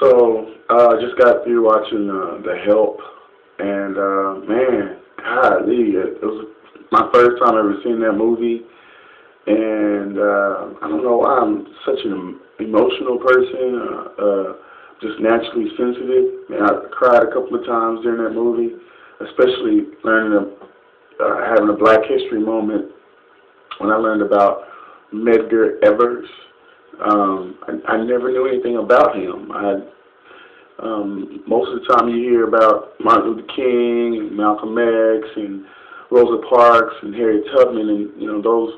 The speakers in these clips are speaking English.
So, I just got through watching The Help, and man, golly, it was my first time ever seeing that movie, and I don't know why I'm such an emotional person, just naturally sensitive. And I cried a couple of times during that movie, especially having a Black History moment when I learned about Medgar Evers. I never knew anything about him. Most of the time you hear about Martin Luther King and Malcolm X and Rosa Parks and Harriet Tubman and those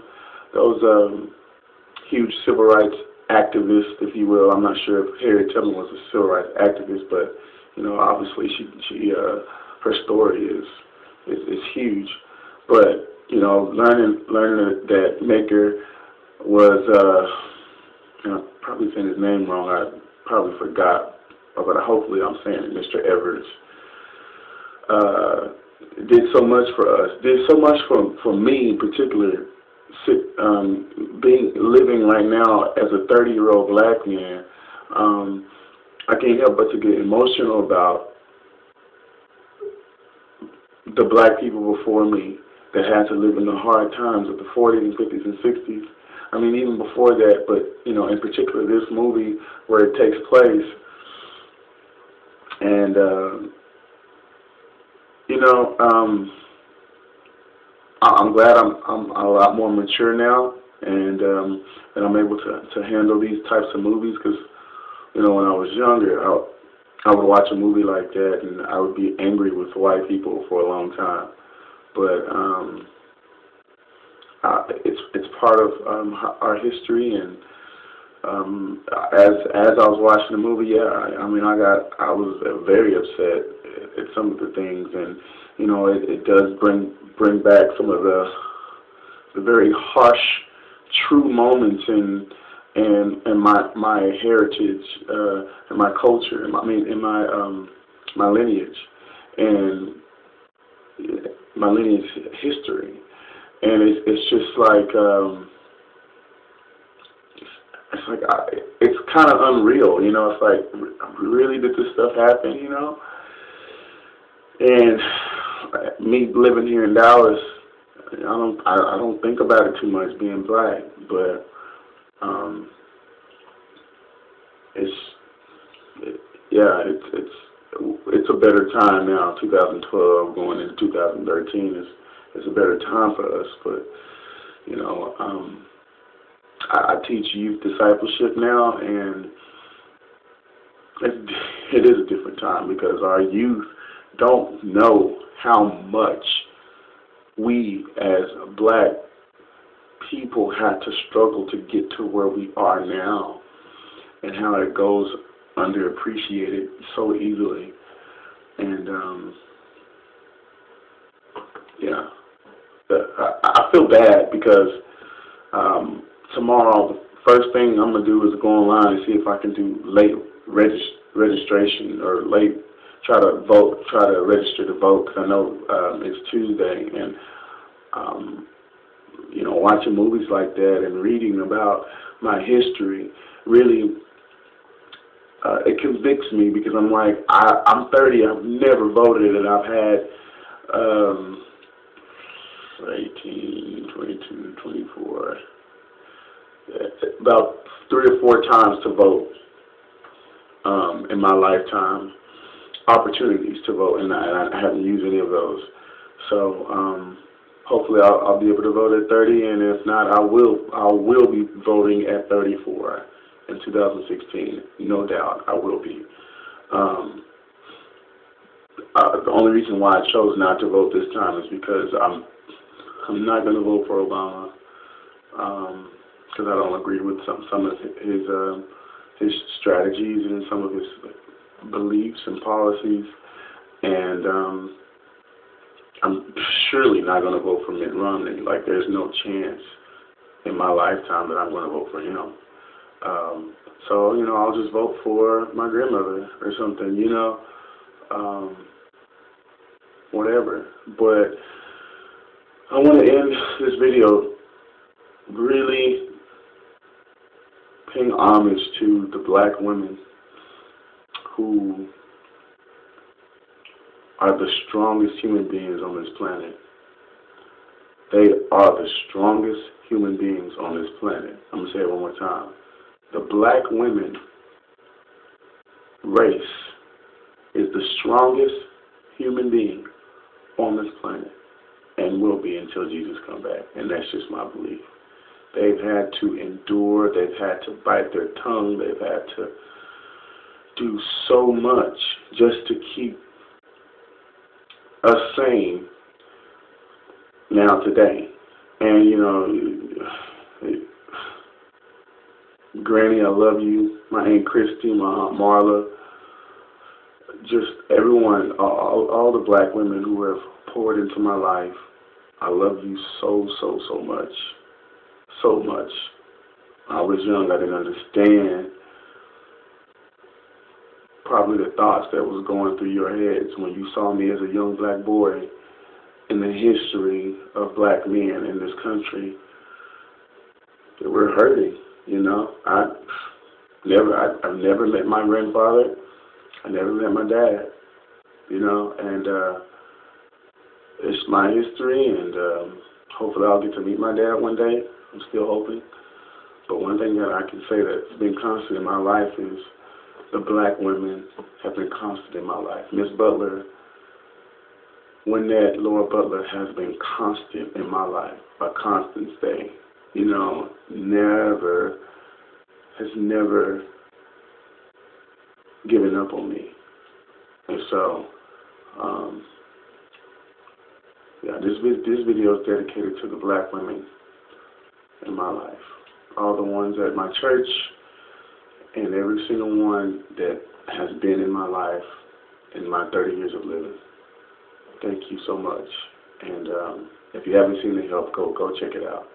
huge civil rights activists, if you will. I'm not sure if Harriet Tubman was a civil rights activist, but obviously her story is huge. But learning that Medgar was probably saying his name wrong. I probably forgot, but hopefully I'm saying it. Mr. Evers did so much for us. Did so much for me in particular. Living right now as a 30-year-old Black man, I can't help but to get emotional about the Black people before me that had to live in the hard times of the 40s and 50s and 60s. I mean, even before that, but, in particular this movie where it takes place. And, I'm glad I'm a lot more mature now, and I'm able to handle these types of movies because, when I was younger, I would watch a movie like that and I would be angry with white people for a long time. But it's part of our history, and as I was watching the movie, I was very upset at some of the things, and it does bring back some of the very harsh, true moments in my heritage and my culture, my lineage, and my lineage history. And it's just like it's kind of unreal, It's like, really, did this stuff happen, And me living here in Dallas, I don't think about it too much being Black, but it's a better time now. 2012 going into 2013 is a better time for us, but I teach youth discipleship now, and it is a different time because our youth don't know how much we as Black people had to struggle to get to where we are now, and how it goes underappreciated so easily. And I feel bad because tomorrow the first thing I'm going to do is go online and see if I can do late registration or try to register to vote, because I know it's Tuesday, and watching movies like that and reading about my history really it convicts me, because I'm like, I'm 30, I've never voted, and I've had 18, 22, 24, about 3 or 4 times to vote in my lifetime, opportunities to vote, and I haven't used any of those. So hopefully I'll be able to vote at 30, and if not, I will be voting at 34 in 2016. No doubt, I will be. The only reason why I chose not to vote this time is because I'm not going to vote for Obama, because I don't agree with some of his strategies and some of his beliefs and policies, and I'm surely not going to vote for Mitt Romney. Like, there's no chance in my lifetime that I'm going to vote for him. So I'll just vote for my grandmother or something, whatever. But I want to end this video really paying homage to the Black women who are the strongest human beings on this planet. They are the strongest human beings on this planet. I'm going to say it one more time. The black women race is the strongest human being on this planet and will be until Jesus comes back. And that's just my belief. They've had to endure. They've had to bite their tongue. They've had to do so much just to keep us sane now today. And, you know, Granny, I love you. My Aunt Christy, my Aunt Marla, just everyone, all the black women who have poured into my life. I love you so, so, so much. So much. I was young. I didn't understand probably the thoughts that was going through your heads when you saw me as a young black boy in the history of black men in this country. That we're hurting, you know. I've never met my grandfather. I never met my dad, you know, and it's my history, and hopefully I'll get to meet my dad one day. I'm still hoping. But one thing that I can say that's been constant in my life is the black women have been constant in my life. Miss Butler, Wynette Laura Butler has been constant in my life, a constant stay. You know, has never given up on me. And so, yeah, this video is dedicated to the black women in my life. All the ones at my church and every single one that has been in my life in my 30 years of living. Thank you so much. And if you haven't seen The Help, go check it out.